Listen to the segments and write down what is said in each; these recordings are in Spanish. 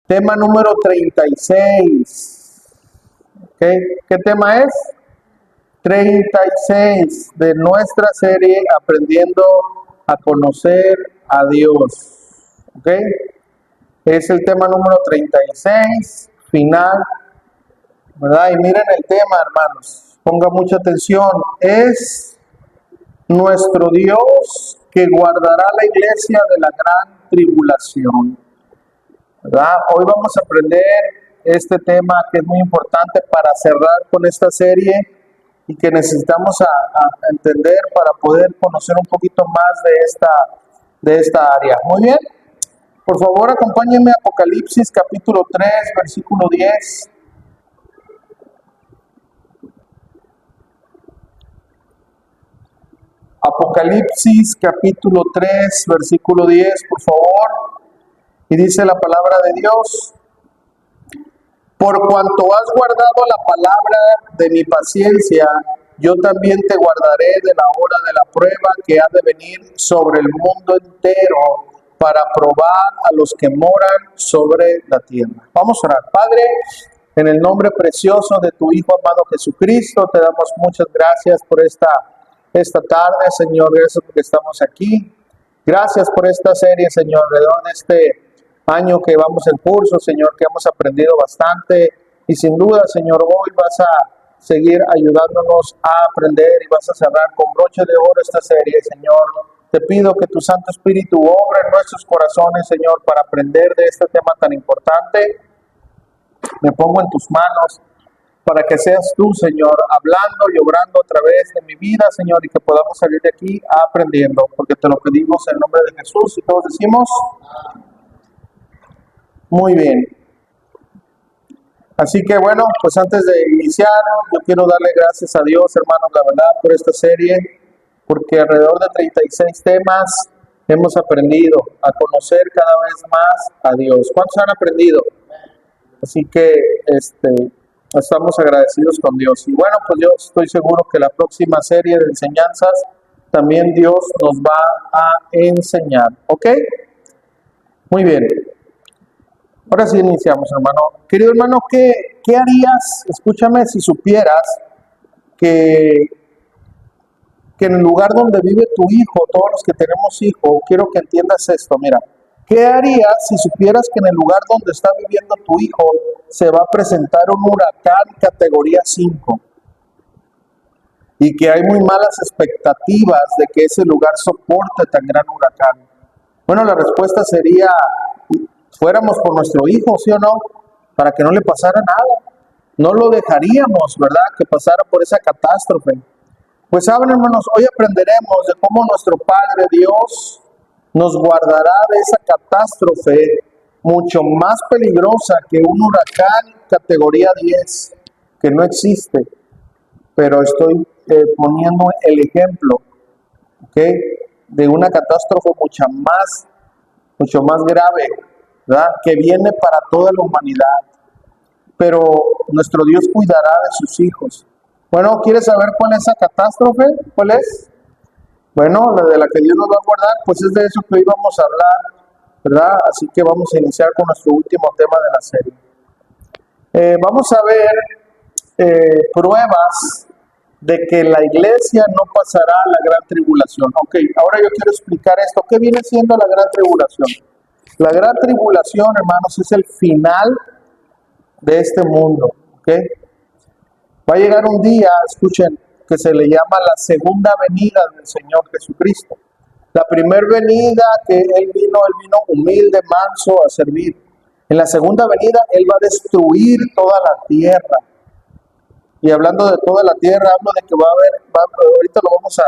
Tema número 36. ¿Okay? ¿Qué tema es? 36 de nuestra serie Aprendiendo a conocer a Dios. ¿Ok? Es el tema número 36, final, ¿verdad? Y miren el tema, hermanos. Ponga mucha atención. Es nuestro Dios que guardará la iglesia de la gran tribulación. ¿Verdad? Hoy vamos a aprender este tema que es muy importante para cerrar con esta serie y que necesitamos a entender para poder conocer un poquito más de esta área. Muy bien, por favor acompáñenme a Apocalipsis capítulo 3, versículo 10. Apocalipsis capítulo 3, versículo 10, por favor. Y dice la palabra de Dios: por cuanto has guardado la palabra de mi paciencia, yo también te guardaré de la hora de la prueba que ha de venir sobre el mundo entero para probar a los que moran sobre la tierra. Vamos a orar. Padre, en el nombre precioso de tu Hijo amado Jesucristo, te damos muchas gracias por esta tarde, Señor. Gracias porque estamos aquí. Gracias por esta serie, Señor, alrededor de este año que vamos en curso, Señor, que hemos aprendido bastante y sin duda, Señor, hoy vas a seguir ayudándonos a aprender y vas a cerrar con broche de oro esta serie, Señor. Te pido que tu Santo Espíritu obre en nuestros corazones, Señor, para aprender de este tema tan importante. Me pongo en tus manos para que seas tú, Señor, hablando y obrando a través de mi vida, Señor, y que podamos salir de aquí aprendiendo, porque te lo pedimos en el nombre de Jesús y todos decimos muy bien. Así que bueno, pues antes de iniciar, yo quiero darle gracias a Dios, hermanos, la verdad, por esta serie, porque alrededor de 36 temas hemos aprendido a conocer cada vez más a Dios. ¿Cuántos han aprendido? Así que estamos agradecidos con Dios. Y bueno, pues yo estoy seguro que la próxima serie de enseñanzas también Dios nos va a enseñar. ¿Ok? Muy bien. Ahora sí iniciamos, hermano. Querido hermano, ¿qué harías? Escúchame, si supieras que en el lugar donde vive tu hijo, todos los que tenemos hijos, quiero que entiendas esto, mira. ¿Qué harías si supieras que en el lugar donde está viviendo tu hijo se va a presentar un huracán categoría 5? Y que hay muy malas expectativas de que ese lugar soporte tan gran huracán. Bueno, la respuesta sería: fuéramos por nuestro hijo, ¿sí o no? Para que no le pasara nada. No lo dejaríamos, ¿verdad?, que pasara por esa catástrofe. Pues saben, hermanos, hoy aprenderemos de cómo nuestro Padre Dios nos guardará de esa catástrofe mucho más peligrosa que un huracán categoría 10, que no existe. Pero estoy poniendo el ejemplo, ¿ok?, de una catástrofe mucho más grave, ¿verdad?, que viene para toda la humanidad. Pero nuestro Dios cuidará de sus hijos. Bueno, ¿quieres saber cuál es esa catástrofe? ¿Cuál es? Bueno, la de la que Dios nos va a guardar, pues es de eso que hoy vamos a hablar, ¿verdad? Así que vamos a iniciar con nuestro último tema de la serie. Vamos a ver pruebas de que la iglesia no pasará la gran tribulación. Ok, ahora yo quiero explicar esto. ¿Qué viene siendo la gran tribulación? La gran tribulación, hermanos, es el final de este mundo, ¿ok? Va a llegar un día, escuchen, que se le llama la segunda venida del Señor Jesucristo. La primera venida que Él vino humilde, manso, a servir. En la segunda venida, Él va a destruir toda la tierra. Y hablando de toda la tierra, hablo de que ahorita lo vamos a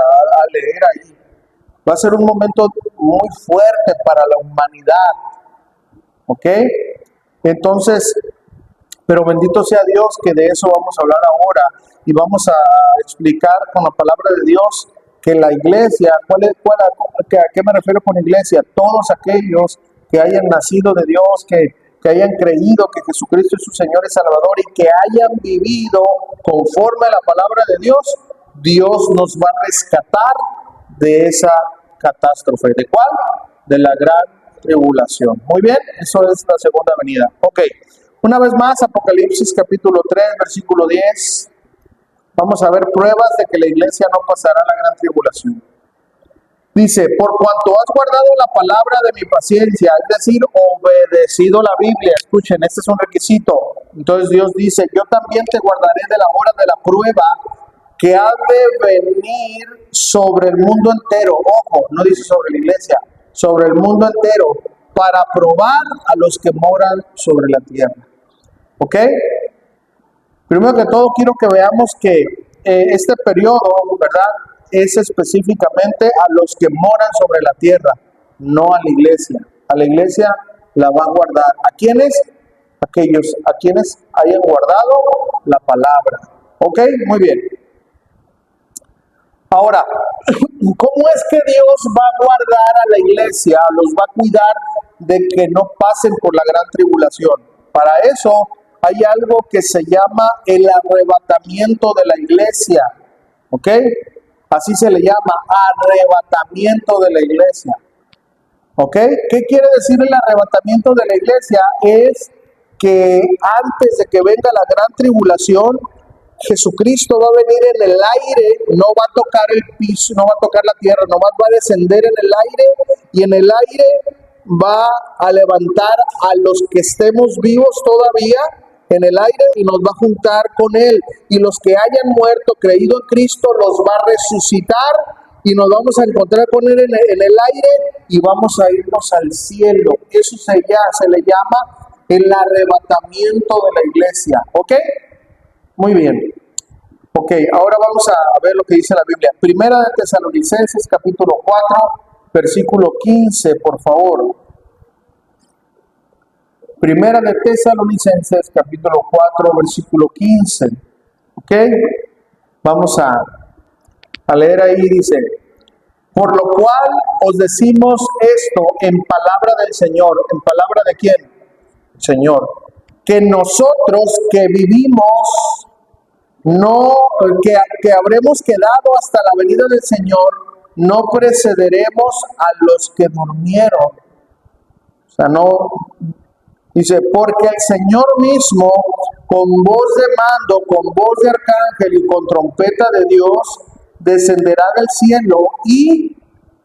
leer ahí. Va a ser un momento muy fuerte para la humanidad, ¿ok? Entonces, pero bendito sea Dios que de eso vamos a hablar ahora y vamos a explicar con la palabra de Dios que la iglesia, ¿a qué me refiero con iglesia? Todos aquellos que hayan nacido de Dios, que hayan creído que Jesucristo es su Señor y Salvador y que hayan vivido conforme a la palabra de Dios, Dios nos va a rescatar de esa catástrofe. ¿De cuál? De la gran tribulación. Muy bien, eso es la segunda venida. Ok, una vez más, Apocalipsis capítulo 3, versículo 10. Vamos a ver pruebas de que la iglesia no pasará la gran tribulación. Dice, por cuanto has guardado la palabra de mi paciencia, es decir, obedecido la Biblia. Escuchen, este es un requisito. Entonces Dios dice, yo también te guardaré de la hora de la prueba que ha de venir sobre el mundo entero. Ojo, no dice sobre la iglesia, sobre el mundo entero, para probar a los que moran sobre la tierra. ¿Ok? Primero que todo, quiero que veamos que este periodo, ¿verdad?, es específicamente a los que moran sobre la tierra, no a la iglesia. A la iglesia la va a guardar. ¿A quiénes? Aquellos a quienes hayan guardado la palabra. ¿Ok? Muy bien. Ahora, ¿cómo es que Dios va a guardar a la iglesia? Los va a cuidar de que no pasen por la gran tribulación. Para eso hay algo que se llama el arrebatamiento de la iglesia. ¿Ok? Así se le llama, arrebatamiento de la iglesia. ¿Ok? ¿Qué quiere decir el arrebatamiento de la iglesia? Es que antes de que venga la gran tribulación, Jesucristo va a venir en el aire, no va a tocar el piso, no va a tocar la tierra, nomás va a descender en el aire, y en el aire va a levantar a los que estemos vivos todavía en el aire y nos va a juntar con Él. Y los que hayan muerto, creído en Cristo, los va a resucitar y nos vamos a encontrar con Él en el aire y vamos a irnos al cielo. Eso se le llama el arrebatamiento de la iglesia. ¿Ok? Muy bien. Ok, ahora vamos a ver lo que dice la Biblia. Primera de Tesalonicenses, capítulo 4, versículo 15, por favor. Primera de Tesalonicenses, capítulo 4, versículo 15. ¿Ok? Vamos a leer ahí, dice, por lo cual os decimos esto en palabra del Señor. ¿En palabra de quién? Señor. Que nosotros que vivimos, que habremos quedado hasta la venida del Señor, no precederemos a los que durmieron. O sea, no... Dice, porque el Señor mismo, con voz de mando, con voz de arcángel y con trompeta de Dios, descenderá del cielo y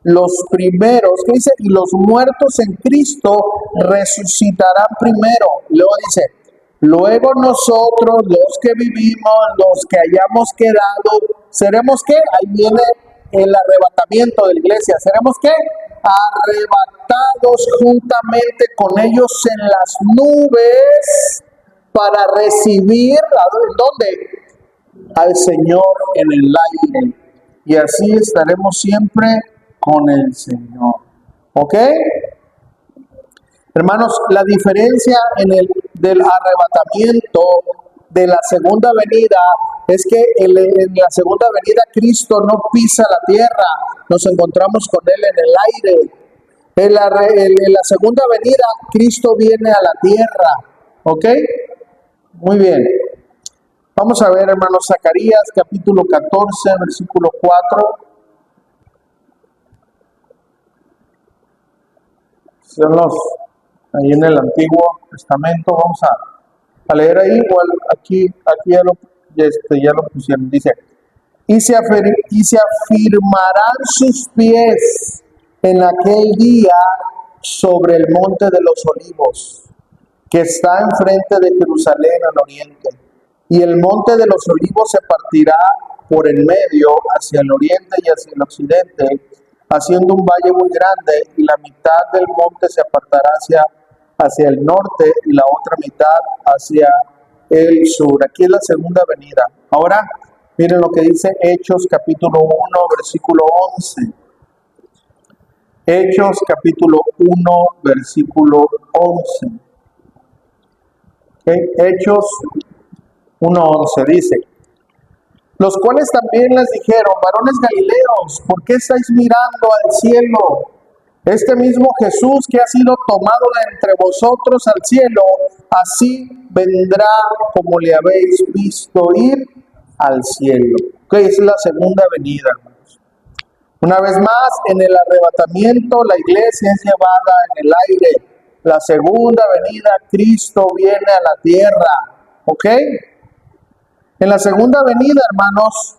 los primeros, ¿qué dice? Y los muertos en Cristo resucitarán primero. Luego dice, luego nosotros, los que vivimos, los que hayamos quedado, ¿seremos qué? Ahí viene el arrebatamiento de la iglesia. ¿Seremos qué? Arrebatados juntamente con ellos en las nubes para recibir, ¿dónde? Al Señor en el aire. Y así estaremos siempre con el Señor. ¿Ok? Hermanos, la diferencia del arrebatamiento de la segunda venida es que en la segunda venida Cristo no pisa la tierra, nos encontramos con Él en el aire. En la segunda venida Cristo viene a la tierra. ¿Ok? Muy bien. Vamos a ver, hermanos, Zacarías capítulo 14, versículo 4. Son ahí en el Antiguo Testamento. Vamos a leer ahí, igual aquí ya lo pusieron. Dice, y se afirmarán sus pies en aquel día sobre el monte de los olivos, que está enfrente de Jerusalén al oriente. Y el monte de los olivos se partirá por el medio hacia el oriente y hacia el occidente, haciendo un valle muy grande, y la mitad del monte se apartará hacia el norte y la otra mitad hacia el sur. Aquí es la segunda venida. Ahora, miren lo que dice Hechos capítulo 1, versículo 11. Hechos capítulo 1, versículo 11. ¿Okay? Hechos 1:11 dice, los cuales también les dijeron, varones galileos, ¿por qué estáis mirando al cielo? Este mismo Jesús que ha sido tomado de entre vosotros al cielo, así vendrá como le habéis visto ir al cielo. Ok, es la segunda venida, hermanos. Una vez más, en el arrebatamiento la iglesia es llevada en el aire. La segunda venida, Cristo viene a la tierra. ¿Ok? En la segunda venida, hermanos,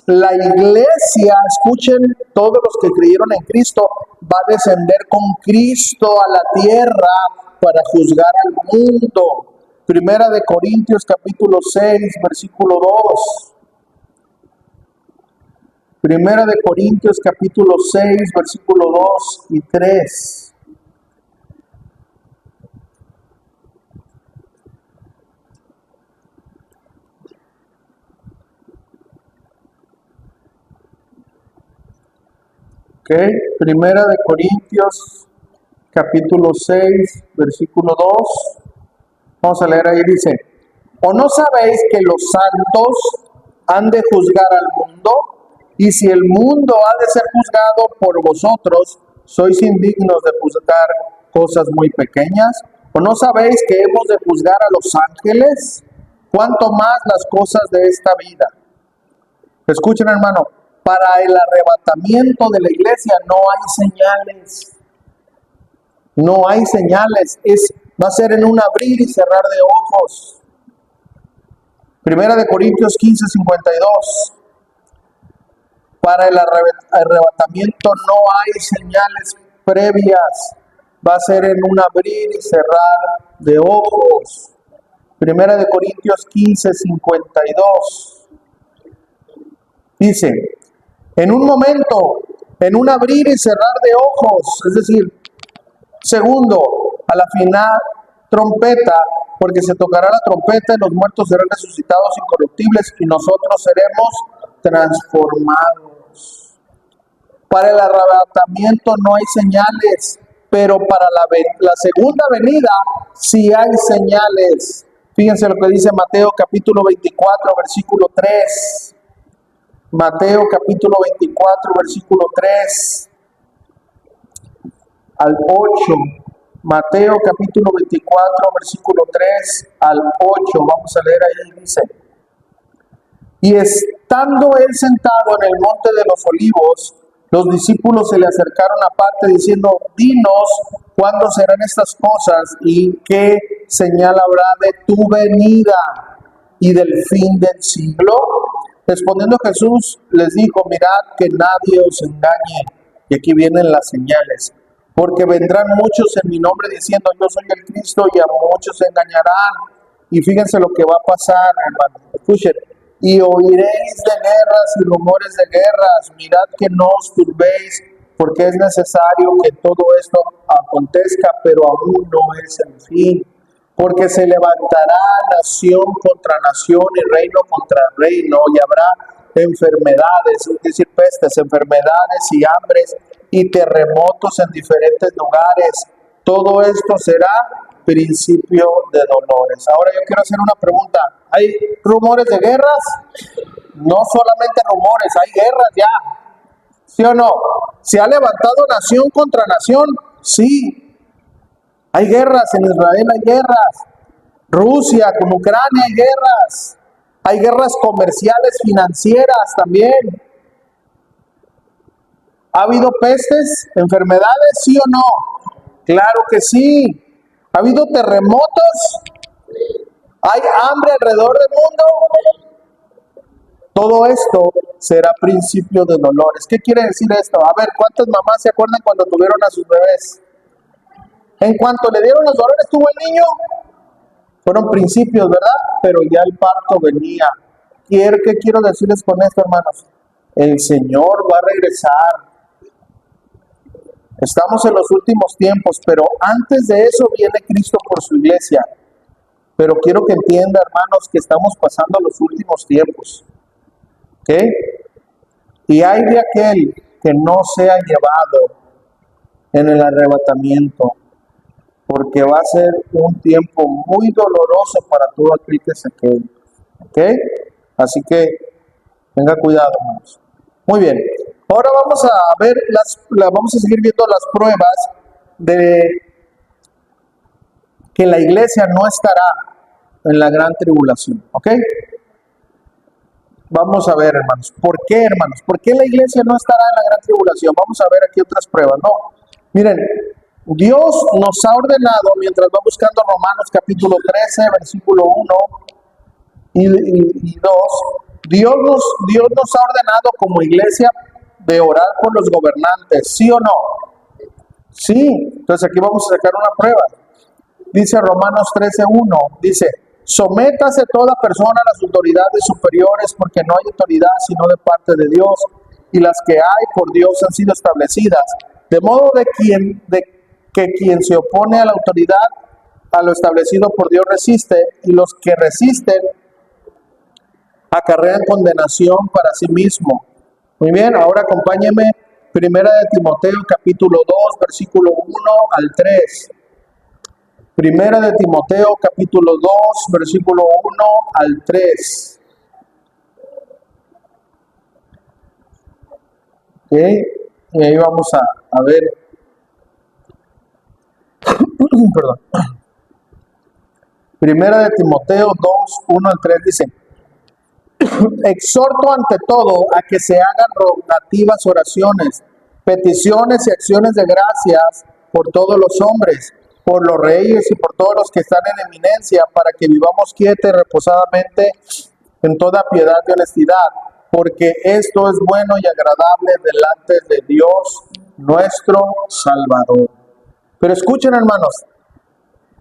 la iglesia, escuchen, todos los que creyeron en Cristo, va a descender con Cristo a la tierra para juzgar al mundo. Primera de Corintios capítulo 6, versículo 2. Primera de Corintios capítulo 6, versículo 2 y 3. Primera de Corintios, capítulo 6, versículo 2. Vamos a leer ahí, dice: ¿O no sabéis que los santos han de juzgar al mundo? Y si el mundo ha de ser juzgado por vosotros, sois indignos de juzgar cosas muy pequeñas. ¿O no sabéis que hemos de juzgar a los ángeles? ¿Cuánto más las cosas de esta vida? Escuchen, hermano, para el arrebatamiento de la iglesia no hay señales. No hay señales. Va a ser en un abrir y cerrar de ojos. Primera de Corintios 15, 52. Para el arrebatamiento no hay señales previas. Va a ser en un abrir y cerrar de ojos. Primera de Corintios 15, 52. Dice: en un momento, en un abrir y cerrar de ojos, es decir, segundo, a la final trompeta, porque se tocará la trompeta y los muertos serán resucitados incorruptibles y nosotros seremos transformados. Para el arrebatamiento no hay señales, pero para la segunda venida sí hay señales. Fíjense lo que dice Mateo capítulo 24, versículo 3. Mateo capítulo 24, versículo 3 al 8. Mateo capítulo 24, versículo 3 al 8. Vamos a leer ahí, dice: y estando él sentado en el monte de los olivos, los discípulos se le acercaron aparte diciendo: dinos, ¿cuándo serán estas cosas y qué señal habrá de tu venida y del fin del siglo? Respondiendo Jesús les dijo: mirad que nadie os engañe. Y aquí vienen las señales. Porque vendrán muchos en mi nombre diciendo: yo soy el Cristo, y a muchos engañarán. Y fíjense lo que va a pasar, hermano. Escuchen: y oiréis de guerras y rumores de guerras. Mirad que no os turbéis, porque es necesario que todo esto acontezca, pero aún no es el fin. Porque se levantará nación contra nación y reino contra reino, y habrá enfermedades, es decir, pestes, enfermedades y hambres y terremotos en diferentes lugares. Todo esto será principio de dolores. Ahora yo quiero hacer una pregunta: ¿hay rumores de guerras? No solamente rumores, hay guerras ya. ¿Sí o no? ¿Se ha levantado nación contra nación? Sí. Hay guerras, en Israel hay guerras. Rusia con Ucrania hay guerras. Hay guerras comerciales, financieras también. ¿Ha habido pestes, enfermedades, sí o no? Claro que sí. ¿Ha habido terremotos? ¿Hay hambre alrededor del mundo? Todo esto será principio de dolores. ¿Qué quiere decir esto? A ver, ¿cuántas mamás se acuerdan cuando tuvieron a sus bebés? En cuanto le dieron los dolores, tuvo el niño. Fueron principios, ¿verdad? Pero ya el parto venía. ¿Qué quiero decirles con esto, hermanos? El Señor va a regresar. Estamos en los últimos tiempos, pero antes de eso viene Cristo por su iglesia. Pero quiero que entienda, hermanos, que estamos pasando los últimos tiempos. ¿Ok? Y hay de aquel que no sea llevado en el arrebatamiento, porque va a ser un tiempo muy doloroso para todo aquel que se quede. ¿Ok? Así que tenga cuidado, hermanos. Muy bien. Ahora vamos a ver vamos a seguir viendo las pruebas de que la iglesia no estará en la gran tribulación. ¿Ok? Vamos a ver, hermanos. ¿Por qué, hermanos? ¿Por qué la iglesia no estará en la gran tribulación? Vamos a ver aquí otras pruebas. No. Miren, Dios nos ha ordenado, mientras va buscando Romanos capítulo 13, versículo 1 y 2, Dios nos ha ordenado como iglesia de orar por los gobernantes, ¿sí o no? Sí. Entonces aquí vamos a sacar una prueba. Dice Romanos 13:1, dice, sométase toda persona a las autoridades superiores, porque no hay autoridad sino de parte de Dios, y las que hay por Dios han sido establecidas. De modo que quien se opone a la autoridad, a lo establecido por Dios resiste, y los que resisten acarrean condenación para sí mismo. Muy bien, ahora acompáñeme, Primera de Timoteo capítulo 2, versículo 1 al 3. Primera de Timoteo capítulo 2, versículo 1 al 3. ¿Ok? Y ahí vamos a ver. Perdón. Primera de Timoteo 2, 1 al 3 dice, exhorto ante todo a que se hagan rogativas oraciones, peticiones y acciones de gracias por todos los hombres, por los reyes y por todos los que están en eminencia, para que vivamos quieta y reposadamente en toda piedad y honestidad, porque esto es bueno y agradable delante de Dios nuestro Salvador. Pero escuchen, hermanos,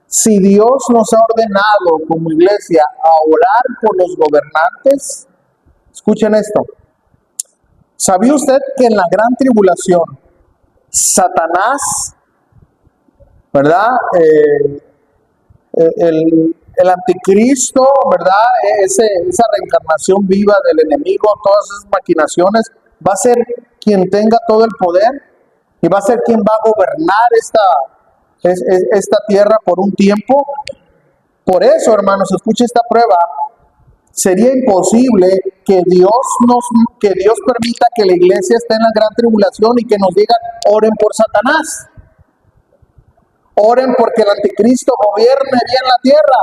si Dios nos ha ordenado como iglesia a orar por los gobernantes, escuchen esto. ¿Sabía usted que en la gran tribulación Satanás, ¿verdad? El anticristo, ¿verdad? Esa reencarnación viva del enemigo, todas esas maquinaciones, va a ser quien tenga todo el poder y va a ser quien va a gobernar esta tierra por un tiempo. Por eso, hermanos, escuche esta prueba. Sería imposible que Dios permita que la iglesia esté en la gran tribulación y que nos digan, oren por Satanás. Oren porque el anticristo gobierne bien la tierra.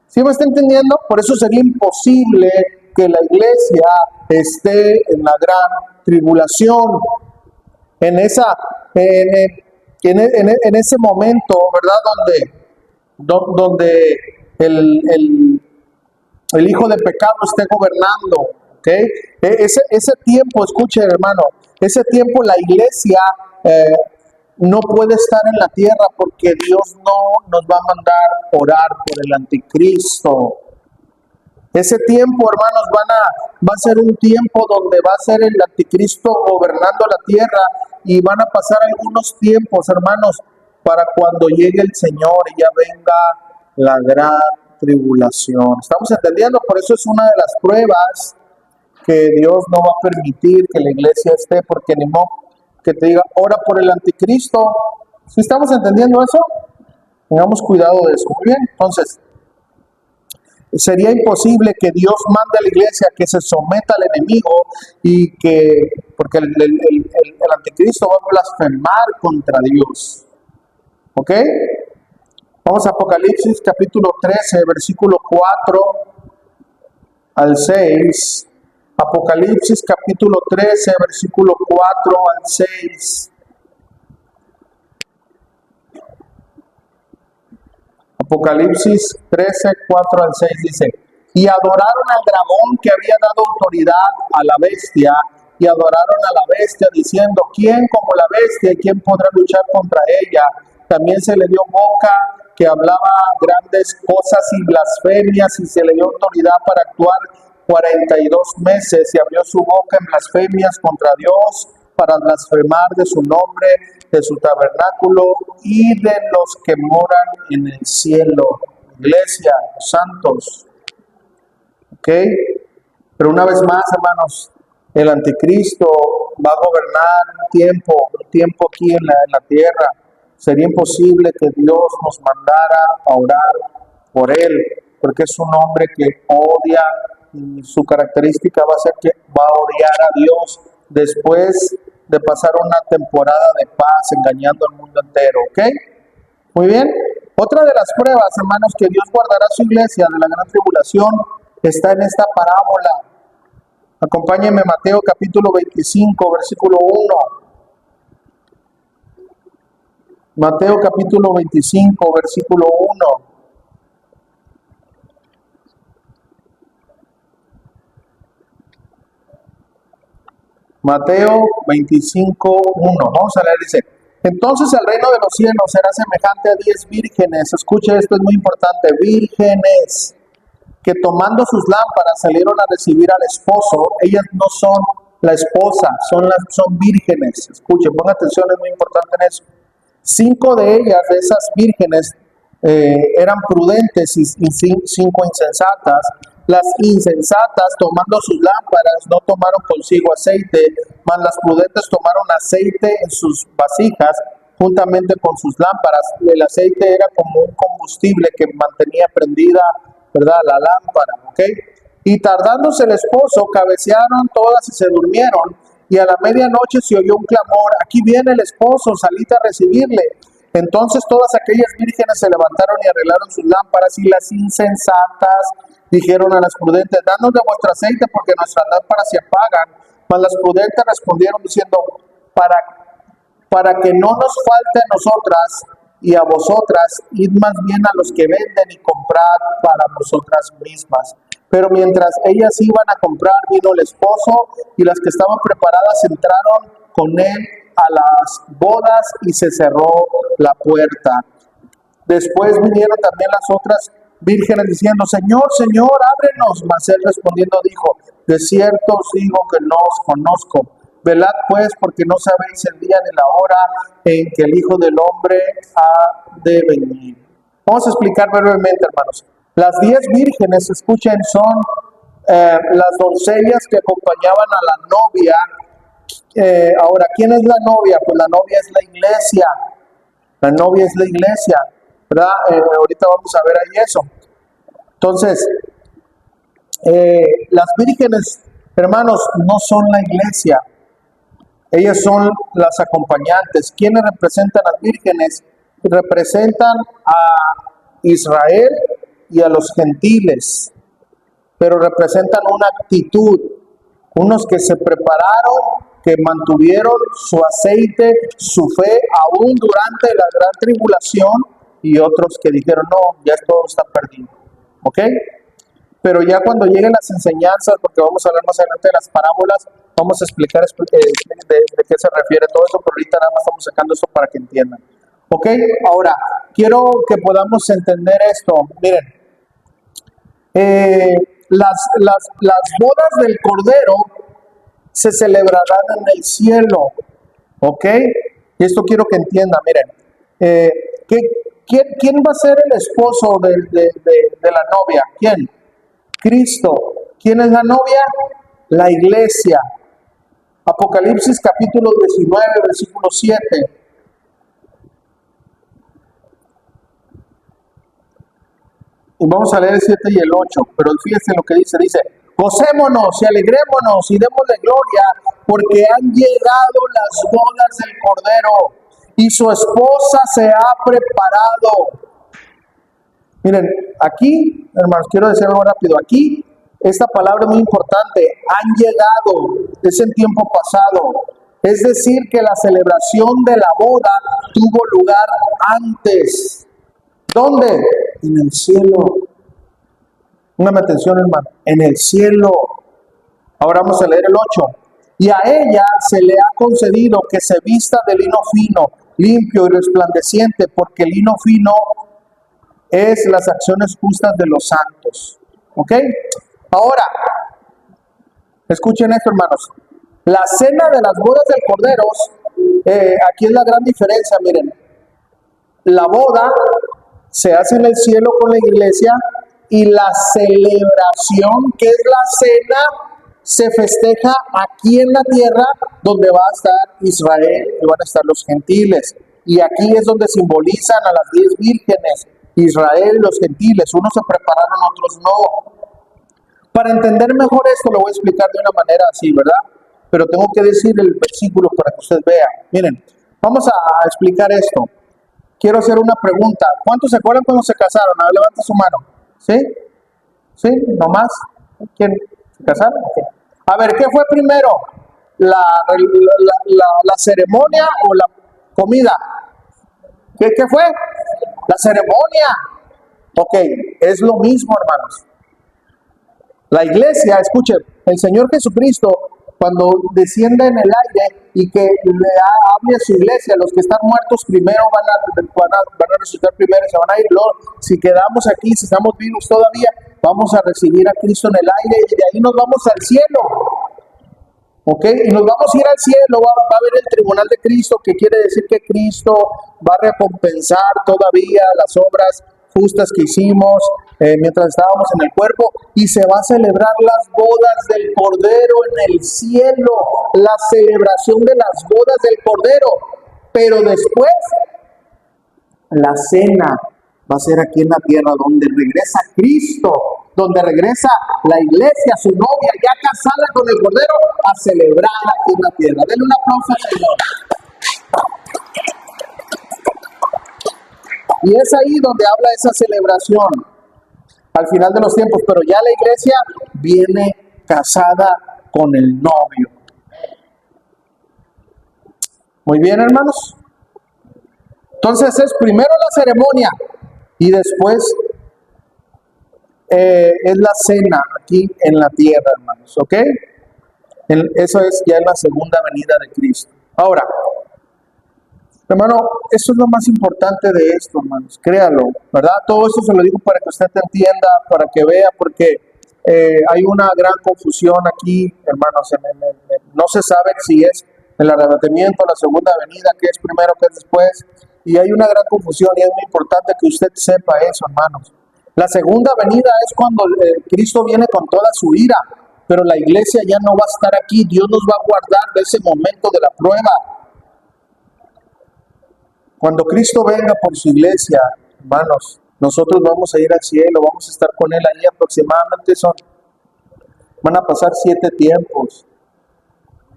¿Sí me está entendiendo? Por eso sería imposible que la iglesia esté en la gran tribulación. En ese momento, ¿verdad? Donde el hijo de pecado esté gobernando. ¿Ok? Ese tiempo, escuche, hermano, ese tiempo la iglesia no puede estar en la tierra porque Dios no nos va a mandar orar por el anticristo. Ese tiempo, hermanos, va a ser un tiempo donde va a ser el anticristo gobernando la tierra y van a pasar algunos tiempos, hermanos, para cuando llegue el Señor y ya venga la gran tribulación. ¿Estamos entendiendo? Por eso es una de las pruebas que Dios no va a permitir que la iglesia esté, porque ni modo que te diga, ora por el anticristo. ¿Sí estamos entendiendo eso? Tengamos cuidado de eso. Muy bien, entonces, sería imposible que Dios mande a la iglesia que se someta al enemigo porque el anticristo va a blasfemar contra Dios. ¿Ok? Vamos a Apocalipsis capítulo 13, versículo 4 al 6. Apocalipsis capítulo 13, versículo 4 al 6. Apocalipsis 13, 4 al 6 dice, y adoraron al dragón que había dado autoridad a la bestia, y adoraron a la bestia diciendo, ¿quién como la bestia y quién podrá luchar contra ella? También se le dio boca que hablaba grandes cosas y blasfemias, y se le dio autoridad para actuar 42 meses, y abrió su boca en blasfemias contra Dios, para blasfemar de su nombre, de su tabernáculo y de los que moran en el cielo. Iglesia, santos. ¿Ok? Pero una vez más, hermanos, el anticristo va a gobernar un tiempo aquí en la tierra. Sería imposible que Dios nos mandara a orar por él, porque es un hombre que odia, y su característica va a ser que va a odiar a Dios después de pasar una temporada de paz engañando al mundo entero. ¿Ok? Muy bien. Otra de las pruebas, hermanos, que Dios guardará a su iglesia de la gran tribulación está en esta parábola. Acompáñenme Mateo capítulo 25, versículo 1. Mateo capítulo 25, versículo 1. Mateo 25, 1. Vamos a leer, dice: entonces el reino de los cielos será semejante a 10 vírgenes. Escuche, esto es muy importante. Vírgenes que tomando sus lámparas salieron a recibir al esposo. Ellas no son la esposa, son vírgenes. Escuche, ponga atención, es muy importante en eso. 5 de ellas, de esas vírgenes, eran prudentes y 5 insensatas. Las insensatas, tomando sus lámparas, no tomaron consigo aceite, mas las prudentes tomaron aceite en sus vasijas juntamente con sus lámparas. El aceite era como un combustible que mantenía prendida, ¿verdad?, la lámpara, ¿ok? Y tardándose el esposo, cabecearon todas y se durmieron. Y a la medianoche se oyó un clamor: aquí viene el esposo, salid a recibirle. Entonces todas aquellas vírgenes se levantaron y arreglaron sus lámparas, y las insensatas dijeron a las prudentes: danos de vuestro aceite, porque nuestras lámparas se apagan. Mas las prudentes respondieron diciendo: para que no nos falte a nosotras y a vosotras, id más bien a los que venden y comprad para vosotras mismas. Pero mientras ellas iban a comprar, vino el esposo, y las que estaban preparadas entraron con él a las bodas, y se cerró la puerta. Después vinieron también las otras vírgenes diciendo: Señor, Señor, ábrenos. Mas él respondiendo dijo: de cierto os digo que no os conozco. Velad pues, porque no sabéis el día ni la hora en que el Hijo del Hombre ha de venir. Vamos a explicar brevemente, hermanos. Las 10 vírgenes, escuchen, son las doncellas que acompañaban a la novia. Ahora, ¿quién es la novia? Pues la novia es la iglesia. La novia es la iglesia, ¿verdad? Ahorita vamos a ver ahí eso. Entonces, las vírgenes, hermanos, no son la iglesia. Ellas son las acompañantes. ¿Quiénes representan a las vírgenes? Representan a Israel y a los gentiles, pero representan una actitud, unos que se prepararon, que mantuvieron su aceite, su fe, aún durante la gran tribulación, y otros que dijeron: no, ya todo está perdido, ¿ok? Pero ya cuando lleguen las enseñanzas, porque vamos a hablar más adelante de las parábolas, vamos a explicar de qué se refiere todo eso, pero ahorita nada más estamos sacando esto para que entiendan. ¿Ok? Ahora, quiero que podamos entender esto. Miren, las bodas del Cordero se celebrarán en el cielo. ¿Ok? Y esto quiero que entiendan. Miren, ¿quién va a ser el esposo de la novia? ¿Quién? Cristo. ¿Quién es la novia? La iglesia. Apocalipsis capítulo 19, versículo 7. Y vamos a leer el 7 y el 8, pero fíjense lo que dice: gocémonos y alegrémonos y démosle gloria, porque han llegado las bodas del Cordero, y su esposa se ha preparado. Miren, aquí, hermanos, quiero decir algo rápido. Aquí, esta palabra es muy importante. Han llegado, es en tiempo pasado. Es decir, que la celebración de la boda tuvo lugar antes. ¿Dónde? En el cielo. Póngame atención, hermano. En el cielo. Ahora vamos a leer el 8. Y a ella se le ha concedido que se vista de lino fino, limpio y resplandeciente, porque el lino fino es las acciones justas de los santos. ¿Ok? Ahora, escuchen esto, hermanos. La cena de las bodas del Cordero, aquí es la gran diferencia. Miren, la boda se hace en el cielo con la iglesia, y la celebración, que es la cena, se festeja aquí en la tierra, donde va a estar Israel y van a estar los gentiles. Y aquí es donde simbolizan a las 10 vírgenes, Israel y los gentiles. Unos se prepararon, otros no. Para entender mejor esto, lo voy a explicar de una manera así, ¿verdad? Pero tengo que decir el versículo para que usted vea. Miren, vamos a explicar esto. Quiero hacer una pregunta. ¿Cuántos se acuerdan cuando se casaron? A ver, levante su mano. ¿Sí? ¿Sí? ¿No más? ¿Quién? ¿Se casaron? Okay. A ver, ¿qué fue primero? ¿La ceremonia o la comida? ¿Qué fue? La ceremonia. Ok, es lo mismo, hermanos. La iglesia, escuchen, el Señor Jesucristo, cuando descienda en el aire y que le hable a su iglesia, los que están muertos primero van a resucitar primero, se van a ir. Luego, si quedamos aquí, si estamos vivos todavía, vamos a recibir a Cristo en el aire y de ahí nos vamos al cielo. ¿Ok? Y nos vamos a ir al cielo, va a haber el tribunal de Cristo, que quiere decir que Cristo va a recompensar todavía las obras justas que hicimos mientras estábamos en el cuerpo, y se va a celebrar las bodas del Cordero en el cielo, la celebración de las bodas del Cordero. Pero después, la cena va a ser aquí en la tierra, donde regresa Cristo, donde regresa la iglesia, su novia, ya casada con el Cordero, a celebrar aquí en la tierra. Denle un aplauso al Señor. Y es ahí donde habla esa celebración, al final de los tiempos, pero ya la iglesia viene casada con el novio. Muy bien, hermanos. Entonces es primero la ceremonia y después es la cena aquí en la tierra, hermanos, ¿ok? Eso es ya en la segunda venida de Cristo. Ahora, hermano, eso es lo más importante de esto, hermanos, créalo, ¿verdad? Todo eso se lo digo para que usted entienda, para que vea, porque hay una gran confusión aquí, hermanos, no se sabe si es el arrebatamiento, la segunda venida, qué es primero, qué es después, y hay una gran confusión y es muy importante que usted sepa eso, hermanos. La segunda venida es cuando Cristo viene con toda su ira, pero la iglesia ya no va a estar aquí, Dios nos va a guardar de ese momento de la prueba. Cuando Cristo venga por su iglesia, hermanos, nosotros vamos a ir al cielo, vamos a estar con Él ahí aproximadamente van a pasar 7 tiempos.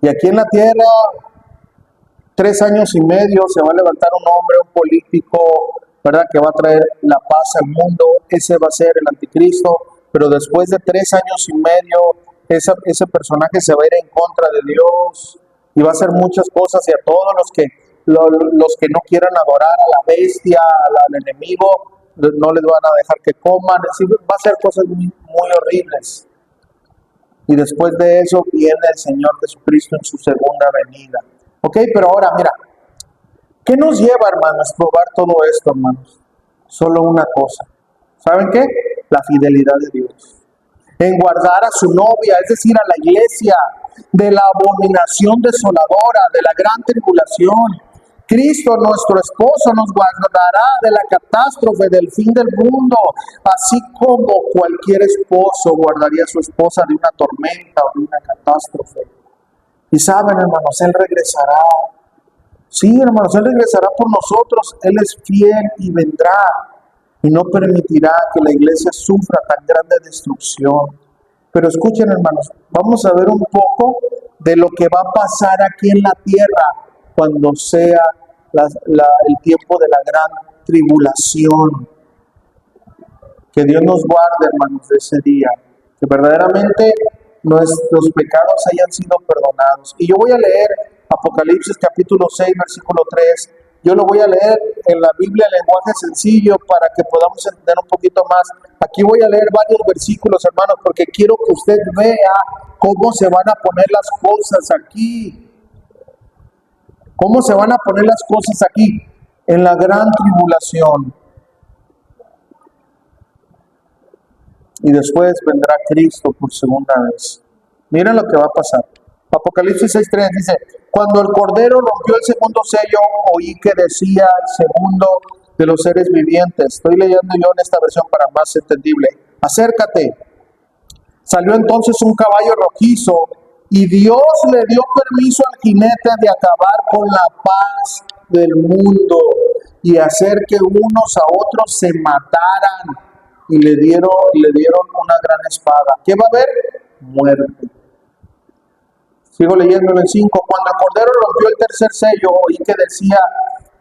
Y aquí en la tierra, 3 años y medio, se va a levantar un hombre, un político, ¿verdad? Que va a traer la paz al mundo. Ese va a ser el anticristo, pero después de 3 años y medio, ese personaje se va a ir en contra de Dios y va a hacer muchas cosas, y a todos los que no quieran adorar a la bestia, al enemigo, no les van a dejar que coman, va a hacer cosas muy horribles. Y después de eso viene el Señor Jesucristo en su segunda venida. Ok, pero ahora mira, ¿qué nos lleva, hermanos, a probar todo esto, hermanos? Solo una cosa. ¿Saben qué? La fidelidad de Dios. En guardar a su novia, es decir, a la iglesia, de la abominación desoladora, de la gran tribulación. Cristo, nuestro esposo, nos guardará de la catástrofe del fin del mundo, así como cualquier esposo guardaría a su esposa de una tormenta o de una catástrofe. Y saben, hermanos, Él regresará. Sí, hermanos, Él regresará por nosotros. Él es fiel y vendrá y no permitirá que la iglesia sufra tan grande destrucción. Pero escuchen, hermanos, vamos a ver un poco de lo que va a pasar aquí en la tierra cuando sea el tiempo de la gran tribulación. Que Dios nos guarde, hermanos, de ese día, que verdaderamente nuestros pecados hayan sido perdonados. Y yo voy a leer Apocalipsis capítulo 6, versículo 3. Yo lo voy a leer en la Biblia en lenguaje sencillo para que podamos entender un poquito más. Aquí voy a leer varios versículos, hermanos, porque quiero que usted vea cómo se van a poner las cosas aquí. ¿Cómo se van a poner las cosas aquí? En la gran tribulación. Y después vendrá Cristo por segunda vez. Miren lo que va a pasar. Apocalipsis 6:3 dice: cuando el Cordero rompió el segundo sello, oí que decía el segundo de los seres vivientes. Estoy leyendo yo en esta versión para más entendible. Acércate. Salió entonces un caballo rojizo, y Dios le dio permiso al jinete de acabar con la paz del mundo y hacer que unos a otros se mataran. Y le dieron una gran espada. ¿Qué va a haber? Muerte. Sigo leyendo en el 5. Cuando el Cordero rompió el tercer sello, oí que decía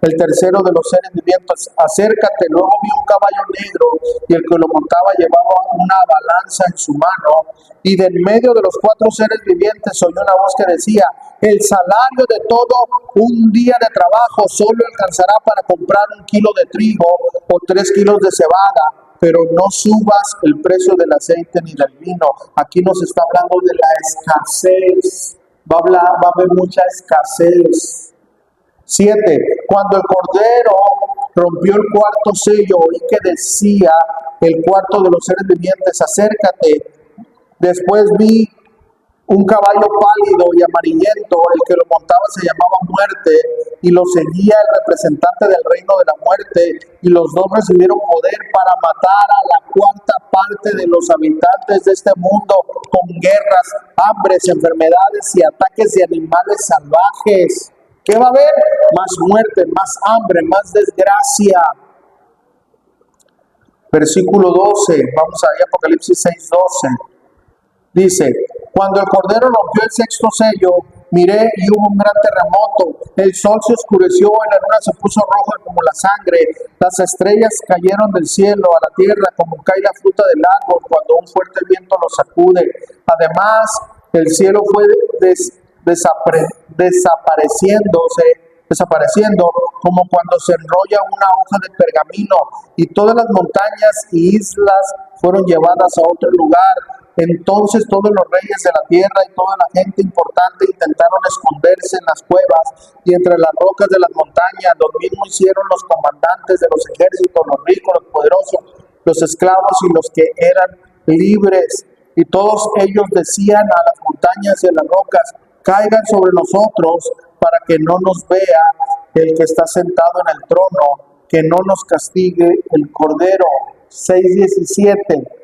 El tercero de los seres vivientes: acércate. Luego vi un caballo negro, y el que lo montaba llevaba una balanza en su mano, y de en medio de los cuatro seres vivientes oí una voz que decía: el salario de todo un día de trabajo solo alcanzará para comprar 1 kilo de trigo o 3 kilos de cebada, pero no subas el precio del aceite ni del vino. Aquí nos está hablando de la escasez. Va a haber mucha escasez. 7. Cuando el Cordero rompió el cuarto sello, oí que decía el cuarto de los seres vivientes: acércate. Después vi un caballo pálido y amarillento, el que lo montaba se llamaba Muerte, y lo seguía el representante del reino de la muerte, y los dos recibieron poder para matar a la cuarta parte de los habitantes de este mundo, con guerras, hambres, enfermedades y ataques de animales salvajes. ¿Qué va a haber? Más muerte, más hambre, más desgracia. Versículo 12, vamos ahí, Apocalipsis 6:12. Dice: cuando el Cordero rompió el sexto sello, miré y hubo un gran terremoto. El sol se oscureció y la luna se puso roja como la sangre. Las estrellas cayeron del cielo a la tierra como cae la fruta del árbol cuando un fuerte viento lo sacude. Además, el cielo fue desapareciendo como cuando se enrolla una hoja de pergamino, y todas las montañas y islas fueron llevadas a otro lugar. Entonces todos los reyes de la tierra y toda la gente importante intentaron esconderse en las cuevas y entre las rocas de las montañas. Lo mismo hicieron los comandantes de los ejércitos, los ricos, los poderosos, los esclavos y los que eran libres. Y todos ellos decían a las montañas y a las rocas: caigan sobre nosotros para que no nos vea el que está sentado en el trono, que no nos castigue el Cordero. 6:17.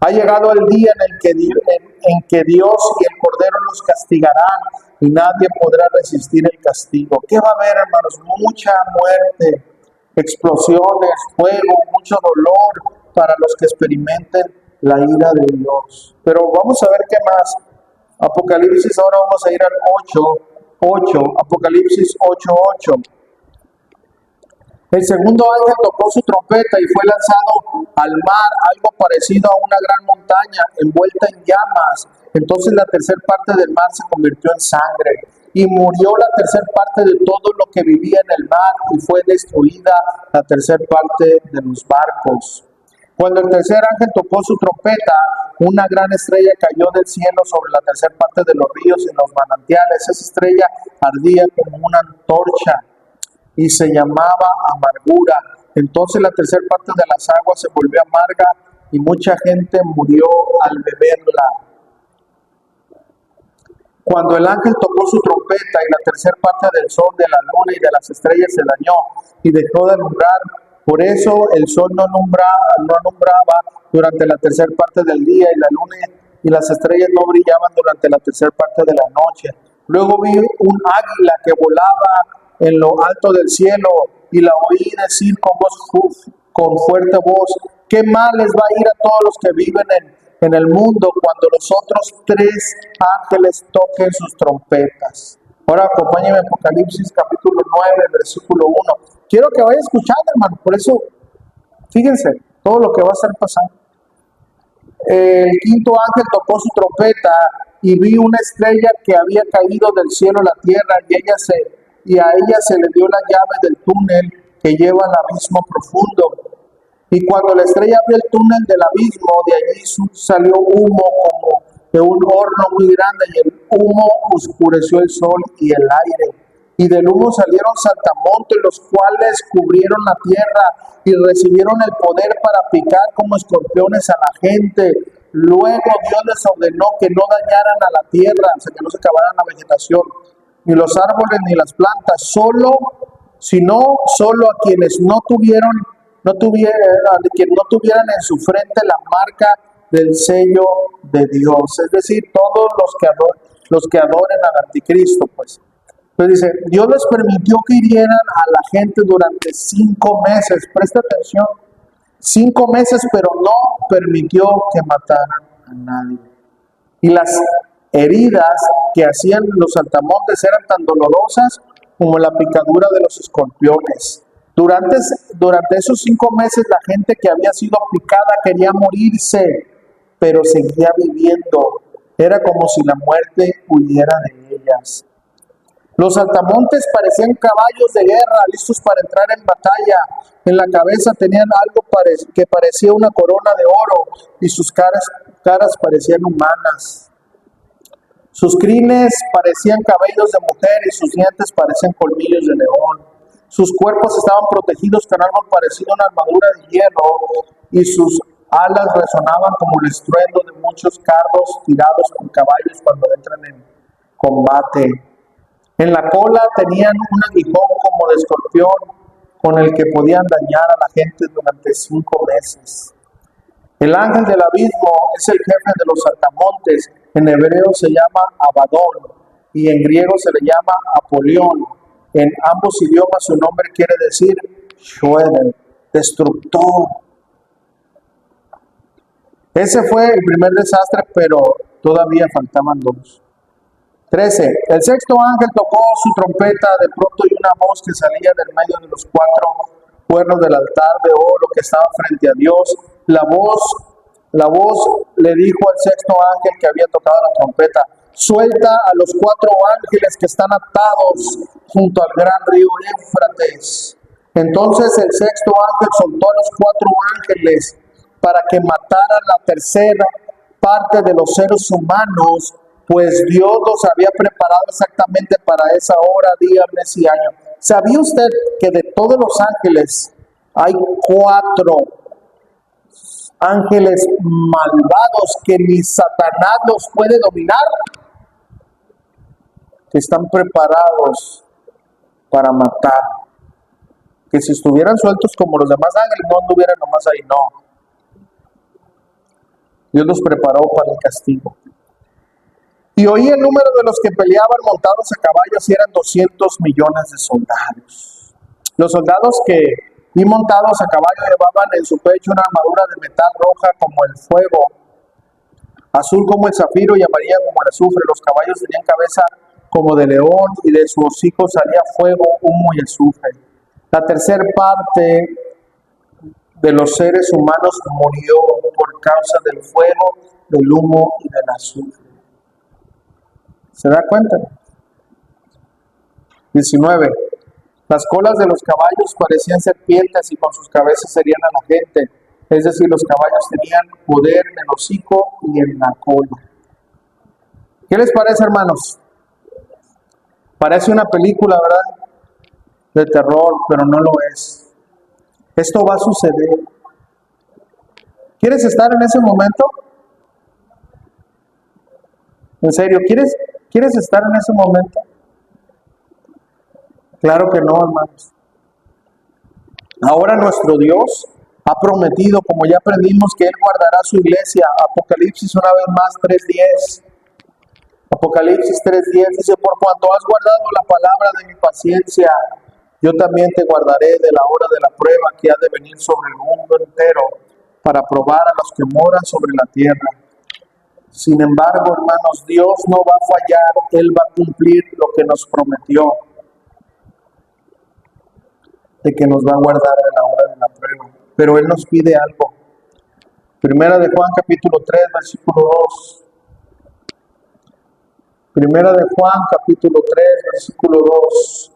Ha llegado el día en que Dios y el Cordero nos castigarán, y nadie podrá resistir el castigo. ¿Qué va a haber, hermanos? Mucha muerte, explosiones, fuego, mucho dolor para los que experimenten la ira de Dios. Pero vamos a ver qué más. Apocalipsis, ahora vamos a ir al 8, Apocalipsis 8:8. El segundo ángel tocó su trompeta y fue lanzado al mar, algo parecido a una gran montaña envuelta en llamas. Entonces la tercera parte del mar se convirtió en sangre, y murió la tercera parte de todo lo que vivía en el mar, y fue destruida la tercera parte de los barcos. Cuando el tercer ángel tocó su trompeta, una gran estrella cayó del cielo sobre la tercera parte de los ríos y los manantiales. Esa estrella ardía como una antorcha y se llamaba Amargura. Entonces la tercera parte de las aguas se volvió amarga, y mucha gente murió al beberla. Cuando el ángel tocó su trompeta, y la tercera parte del sol, de la luna y de las estrellas se dañó y dejó de alumbrar. Por eso el sol no alumbraba durante la tercera parte del día, y la luna y las estrellas no brillaban durante la tercera parte de la noche. Luego vi un águila que volaba en lo alto del cielo, y la oí decir con fuerte voz: ¿qué mal les va a ir a todos los que viven en el mundo cuando los otros 3 ángeles toquen sus trompetas? Ahora acompáñenme a Apocalipsis capítulo 9, versículo 1. Quiero que vayan escuchando, hermano, por eso, fíjense, todo lo que va a estar pasando. El quinto ángel tocó su trompeta, y vi una estrella que había caído del cielo a la tierra, y a ella se le dio la llave del túnel que lleva al abismo profundo. Y cuando la estrella abrió el túnel del abismo, de allí salió humo como de un horno muy grande, y el humo oscureció el sol y el aire. Y del humo salieron saltamontes, los cuales cubrieron la tierra y recibieron el poder para picar como escorpiones a la gente. Luego Dios les ordenó que no dañaran a la tierra, o sea, que no se acabara la vegetación, ni los árboles, ni las plantas, solo a quienes no tuvieran en su frente la marca del sello de Dios, es decir, todos los que adoren al anticristo, pues. Entonces dice, Dios les permitió que hirieran a la gente durante 5 meses, presta atención, 5 meses, pero no permitió que mataran a nadie. Y las heridas que hacían los saltamontes eran tan dolorosas como la picadura de los escorpiones. Durante esos 5 meses la gente que había sido picada quería morirse, pero seguía viviendo. Era como si la muerte huyera de ellas. Los saltamontes parecían caballos de guerra, listos para entrar en batalla. En la cabeza tenían algo que parecía una corona de oro y sus caras parecían humanas. Sus crines parecían cabellos de mujer y sus dientes parecían colmillos de león. Sus cuerpos estaban protegidos con algo parecido a una armadura de hierro y sus alas resonaban como el estruendo de muchos carros tirados por caballos cuando entran en combate. En la cola tenían un aguijón como de escorpión con el que podían dañar a la gente durante 5 meses. El ángel del abismo es el jefe de los saltamontes. En hebreo se llama Abadón y en griego se le llama Apolión. En ambos idiomas su nombre quiere decir Shoeder, destructor. Ese fue el primer desastre, pero todavía faltaban 2. 13. El sexto ángel tocó su trompeta de pronto y una voz que salía del medio de los 4 cuernos del altar de oro que estaba frente a Dios. La voz le dijo al sexto ángel que había tocado la trompeta: suelta a los 4 ángeles que están atados junto al gran río Éufrates. Entonces el sexto ángel soltó a los 4 ángeles para que mataran la tercera parte de los seres humanos, pues Dios los había preparado exactamente para esa hora, día, mes y año. ¿Sabía usted que de todos los ángeles hay 4 ángeles malvados que ni Satanás los puede dominar? Que están preparados para matar. Que si estuvieran sueltos como los demás ángeles, no anduvieran nomás ahí, no. Dios los preparó para el castigo. Y oí el número de los que peleaban montados a caballos y eran 200 millones de soldados. Los soldados que vi montados a caballo llevaban en su pecho una armadura de metal roja como el fuego, azul como el zafiro y amarilla como el azufre. Los caballos tenían cabeza como de león y de sus hocicos salía fuego, humo y azufre. La tercera parte de los seres humanos murió por causa del fuego, del humo y del azufre. ¿Se da cuenta? 19. Las colas de los caballos parecían serpientes y con sus cabezas herían a la gente. Es decir, los caballos tenían poder en el hocico y en la cola. ¿Qué les parece, hermanos? Parece una película, ¿verdad? De terror, pero no lo es. Esto va a suceder. ¿Quieres estar en ese momento? ¿En serio? ¿Quieres estar en ese momento? Claro que no, hermanos. Ahora nuestro Dios ha prometido, como ya aprendimos, que Él guardará su iglesia. Apocalipsis una vez más 3:10. Apocalipsis 3:10 dice: por cuanto has guardado la palabra de mi paciencia, yo también te guardaré de la hora de la prueba que ha de venir sobre el mundo entero, para probar a los que moran sobre la tierra. Sin embargo, hermanos, Dios no va a fallar, Él va a cumplir lo que nos prometió, de que nos va a guardar de la hora de la prueba. Pero Él nos pide algo. Primera de Juan capítulo 3, versículo 2. Primera de Juan capítulo 3, versículo 2.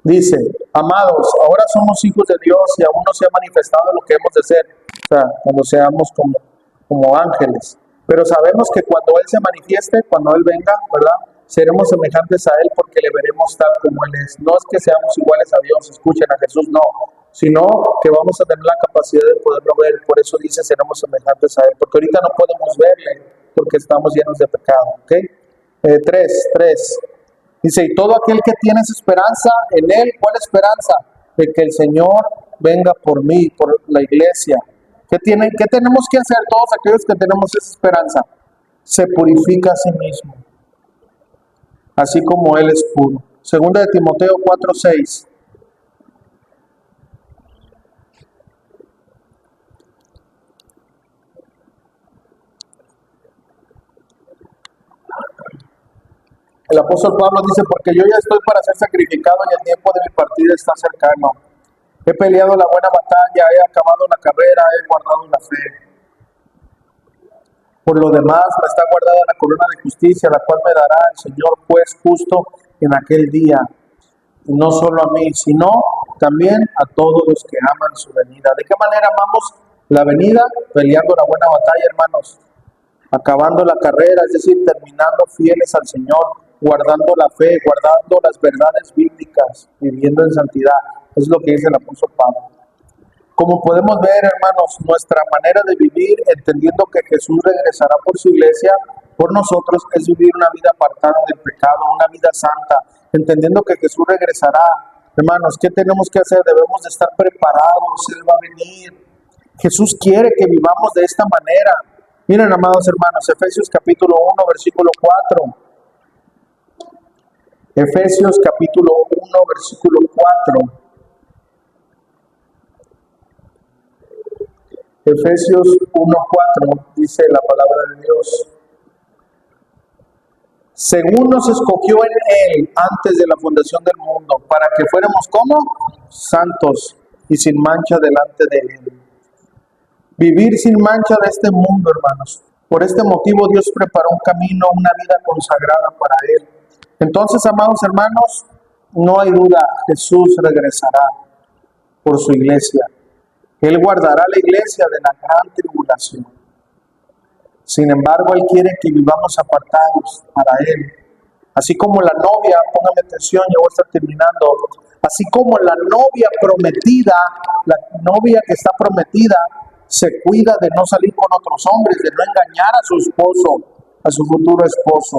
Dice: amados, ahora somos hijos de Dios y aún no se ha manifestado lo que hemos de ser, o sea, cuando seamos como ángeles. Pero sabemos que cuando Él se manifieste, cuando Él venga, ¿verdad?, seremos semejantes a Él porque le veremos tal como Él es. No es que seamos iguales a Dios, escuchen a Jesús, no, sino que vamos a tener la capacidad de poderlo ver. Por eso dice: seremos semejantes a Él, porque ahorita no podemos verle porque estamos llenos de pecado. ¿Ok? 3. Dice: y todo aquel que tiene esa esperanza en Él, ¿cuál esperanza? De que el Señor venga por mí, por la iglesia. ¿Qué tenemos que hacer todos aquellos que tenemos esa esperanza? Se purifica a sí mismo, así como Él es puro. Segunda de Timoteo 4:6. El apóstol Pablo dice, porque yo ya estoy para ser sacrificado y el tiempo de mi partida está cercano. He peleado la buena batalla, he acabado la carrera, he guardado la fe. Por lo demás, me está guardada la corona de justicia, la cual me dará el Señor juez justo en aquel día. Y no solo a mí, sino también a todos los que aman su venida. ¿De qué manera amamos la venida? Peleando la buena batalla, hermanos. Acabando la carrera, es decir, terminando fieles al Señor, guardando la fe, guardando las verdades bíblicas, viviendo en santidad. Es lo que dice el apóstol Pablo. Como podemos ver, hermanos, nuestra manera de vivir, entendiendo que Jesús regresará por su iglesia, por nosotros, es vivir una vida apartada del pecado, una vida santa, entendiendo que Jesús regresará. Hermanos, ¿qué tenemos que hacer? Debemos de estar preparados, Él va a venir. Jesús quiere que vivamos de esta manera. Miren, amados hermanos, Efesios capítulo 1, versículo 4. Efesios capítulo 1, versículo 4. Efesios 1:4 dice la palabra de Dios. Según nos escogió en Él antes de la fundación del mundo, para que fuéramos como santos y sin mancha delante de Él. Vivir sin mancha de este mundo, hermanos. Por este motivo Dios preparó un camino, una vida consagrada para Él. Entonces, amados hermanos, no hay duda, Jesús regresará por su iglesia. Él guardará la iglesia de la gran tribulación. Sin embargo, Él quiere que vivamos apartados para Él. Así como la novia, póngame atención, ya voy a estar terminando. Así como la novia prometida, la novia que está prometida, se cuida de no salir con otros hombres, de no engañar a su esposo, a su futuro esposo.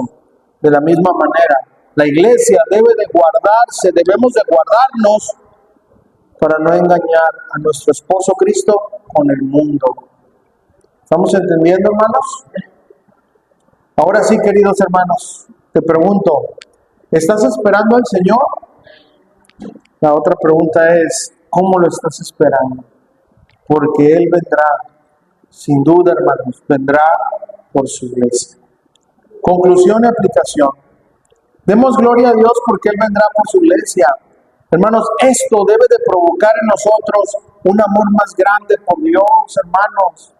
De la misma manera, la iglesia debe de guardarse, debemos de guardarnos para no engañar a nuestro esposo Cristo con el mundo. ¿Estamos entendiendo, hermanos? Ahora sí, queridos hermanos, te pregunto, ¿estás esperando al Señor? La otra pregunta es, ¿cómo lo estás esperando? Porque Él vendrá, sin duda, hermanos, vendrá por su iglesia. Conclusión y aplicación. Demos gloria a Dios porque Él vendrá por su iglesia. Hermanos, esto debe de provocar en nosotros un amor más grande por Dios, hermanos,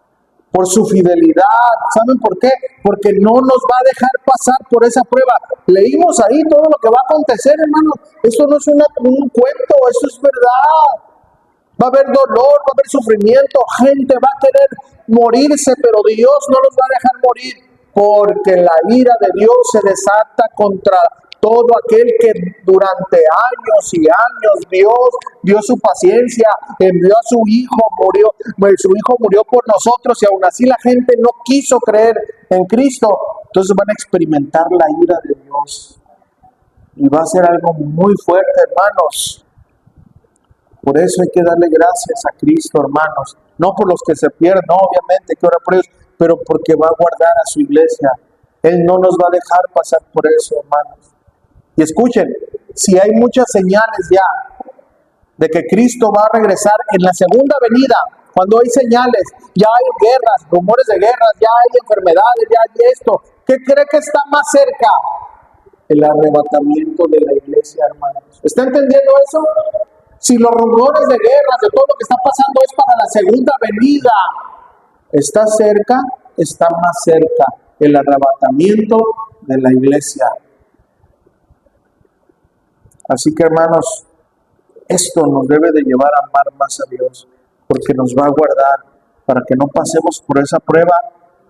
por su fidelidad. ¿Saben por qué? Porque no nos va a dejar pasar por esa prueba. Leímos ahí todo lo que va a acontecer, hermanos. Esto no es un cuento, esto es verdad. Va a haber dolor, va a haber sufrimiento, gente va a querer morirse, pero Dios no los va a dejar morir, porque la ira de Dios se desata contra todo aquel que durante años y años Dios dio su paciencia, envió a su hijo, murió por nosotros, y aún así la gente no quiso creer en Cristo. Entonces van a experimentar la ira de Dios, y va a ser algo muy fuerte, hermanos. Por eso hay que darle gracias a Cristo, hermanos. No por los que se pierden, no, obviamente, que ora por ellos, pero porque va a guardar a su iglesia. Él no nos va a dejar pasar por eso, hermanos. Y escuchen, si hay muchas señales ya de que Cristo va a regresar en la segunda venida, cuando hay señales, ya hay guerras, rumores de guerras, ya hay enfermedades, ya hay esto, ¿qué cree que está más cerca? El arrebatamiento de la iglesia, hermanos. ¿Está entendiendo eso? Si los rumores de guerras, de todo lo que está pasando es para la segunda venida, está cerca, está más cerca el arrebatamiento de la iglesia. Así que, hermanos, esto nos debe de llevar a amar más a Dios, porque nos va a guardar para que no pasemos por esa prueba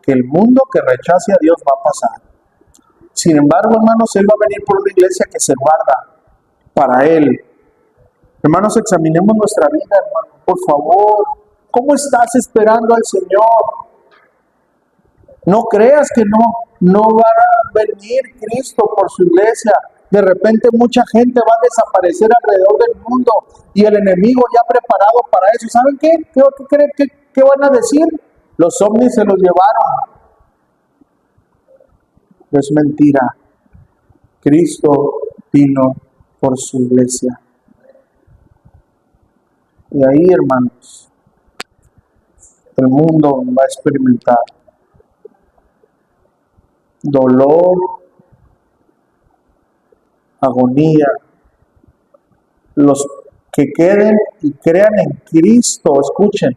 que el mundo que rechace a Dios va a pasar. Sin embargo, hermanos, Él va a venir por una iglesia que se guarda para Él. Hermanos, examinemos nuestra vida, hermano, por favor. ¿Cómo estás esperando al Señor? No creas que no va a venir Cristo por su iglesia. De repente mucha gente va a desaparecer alrededor del mundo y el enemigo ya preparado para eso. ¿Saben qué? ¿Qué van a decir? Los ovnis se los llevaron. Es mentira. Cristo vino por su iglesia. Y ahí, hermanos, el mundo va a experimentar dolor, agonía. Los que queden y crean en Cristo, escuchen,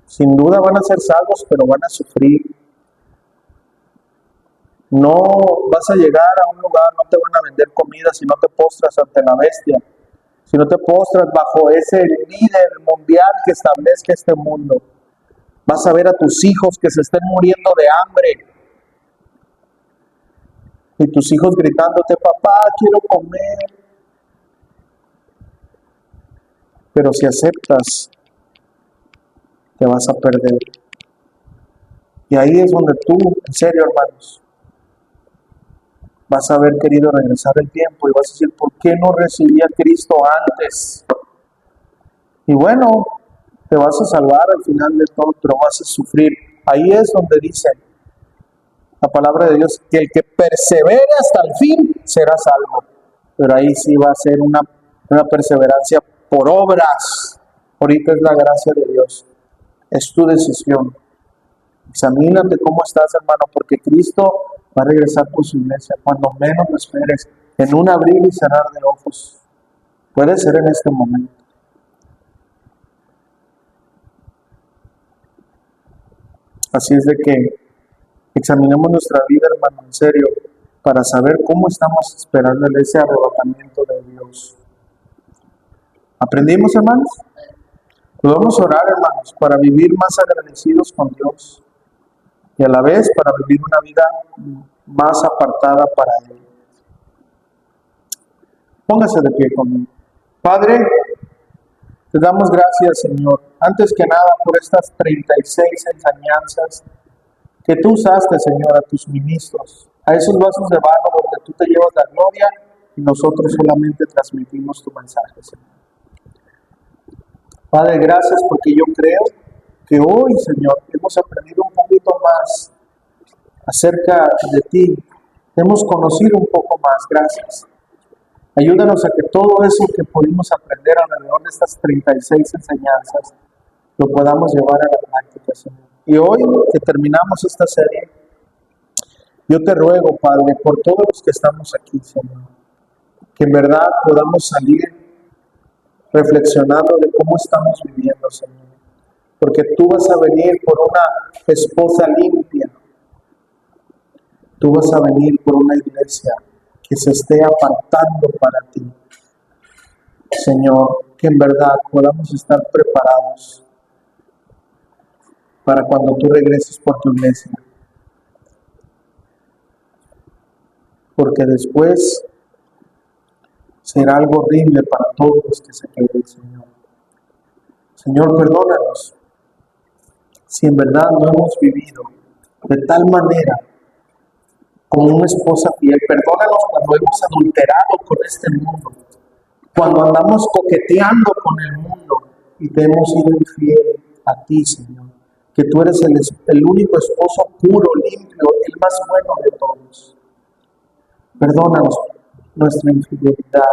sin duda van a ser salvos, pero van a sufrir. No vas a llegar a un lugar, no te van a vender comida si no te postras ante la bestia, si no te postras bajo ese líder mundial que establezca este mundo. Vas a ver a tus hijos que se estén muriendo de hambre y tus hijos gritándote, papá, quiero comer. Pero si aceptas, te vas a perder. Y ahí es donde tú, en serio, hermanos, vas a haber querido regresar el tiempo y vas a decir, ¿por qué no recibí a Cristo antes? Y bueno, te vas a salvar al final de todo, pero vas a sufrir. Ahí es donde dice la palabra de Dios, que el que persevere hasta el fin será salvo. Pero ahí sí va a ser una perseverancia por obras. Ahorita es la gracia de Dios. Es tu decisión. Examínate cómo estás, hermano, porque Cristo va a regresar por su iglesia cuando menos lo esperes, en un abrir y cerrar de ojos. Puede ser en este momento. Así es de que examinemos nuestra vida, hermano, en serio, para saber cómo estamos esperando ese arrebatamiento de Dios. ¿Aprendimos, hermanos? Podemos orar, hermanos, para vivir más agradecidos con Dios y a la vez para vivir una vida más apartada para Él. Póngase de pie conmigo. Padre, te damos gracias, Señor, antes que nada por estas 36 enseñanzas que tú usaste, Señor, a tus ministros, a esos vasos de barro donde tú te llevas la gloria y nosotros solamente transmitimos tu mensaje, Señor. Padre, gracias porque yo creo que hoy, Señor, hemos aprendido un poquito más acerca de ti, hemos conocido un poco más, gracias. Ayúdanos a que todo eso que pudimos aprender alrededor de estas 36 enseñanzas lo podamos llevar a la práctica, Señor. Y hoy que terminamos esta serie, yo te ruego, Padre, por todos los que estamos aquí, Señor, que en verdad podamos salir reflexionando de cómo estamos viviendo, Señor. Porque tú vas a venir por una esposa limpia. Tú vas a venir por una iglesia que se esté apartando para ti. Señor, que en verdad podamos estar preparados para cuando tú regreses por tu iglesia. Porque después será algo horrible para todos los que se queden, Señor. Señor, perdónanos si en verdad no hemos vivido de tal manera como una esposa fiel. Perdónanos cuando hemos adulterado con este mundo, cuando andamos coqueteando con el mundo y te hemos sido infiel a ti, Señor, que tú eres el único esposo puro, limpio, el más bueno de todos. Perdónanos nuestra infidelidad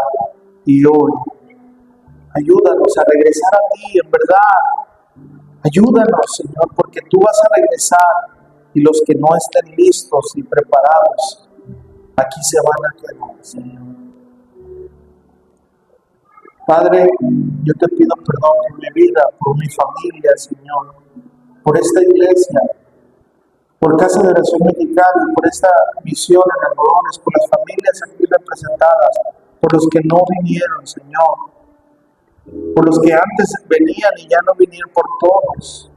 y hoy ayúdanos a regresar a ti, en verdad. Ayúdanos, Señor, porque tú vas a regresar y los que no estén listos y preparados, aquí se van a quedar, Señor. Padre, yo te pido perdón por mi vida, por mi familia, Señor, por esta iglesia, por Casa de Oración Mexicana, por esta misión en Algodones, por las familias aquí representadas, por los que no vinieron, Señor, por los que antes venían y ya no vinieron, por todos.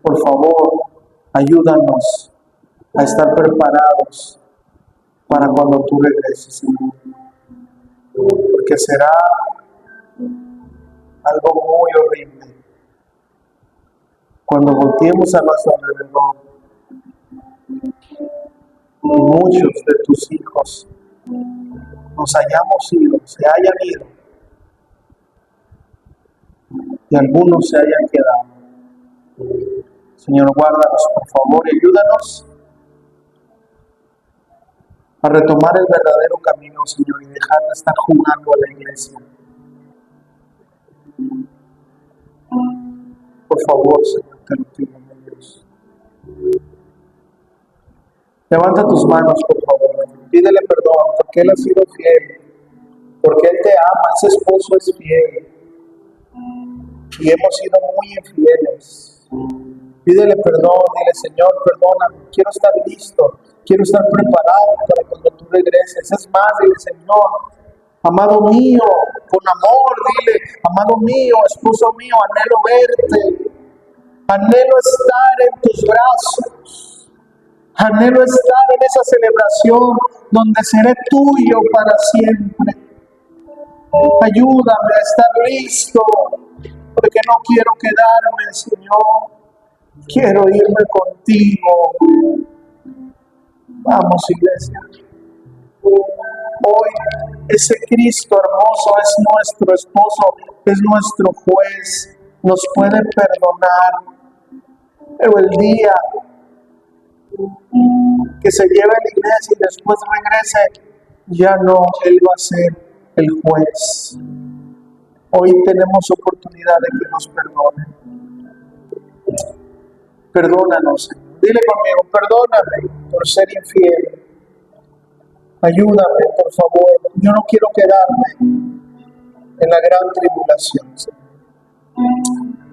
Por favor, ayúdanos a estar preparados para cuando tú regreses, Señor. Porque será algo muy horrible cuando volteemos a nuestro alrededor y muchos de tus hijos nos hayamos ido, se hayan ido y algunos se hayan quedado. Señor, guárdanos, por favor, y ayúdanos a retomar el verdadero camino, Señor, y dejar de estar jugando a la iglesia. Por favor, Señor, te lo pido, mi Dios. Levanta tus manos, por favor. Pídele perdón, porque Él ha sido fiel. porque Él te ama, ese esposo es fiel. Y hemos sido muy infieles. Pídele perdón, dile, Señor, perdóname, quiero estar listo, quiero estar preparado para cuando tú regreses. Es más, dile, Señor, amado mío, con amor, dile, amado mío, esposo mío, anhelo verte, anhelo estar en tus brazos, anhelo estar en esa celebración donde seré tuyo para siempre. Ayúdame a estar listo, porque no quiero quedarme, Señor. Quiero irme contigo. Vamos, iglesia. Hoy ese Cristo hermoso es nuestro esposo, es nuestro juez, nos puede perdonar. Pero el día que se lleve a la iglesia y después regrese, ya no, Él va a ser el juez. Hoy tenemos oportunidad de que nos perdone. Perdónanos, Señor. Dile conmigo, perdóname por ser infiel. Ayúdame, por favor. Yo no quiero quedarme en la gran tribulación, Señor.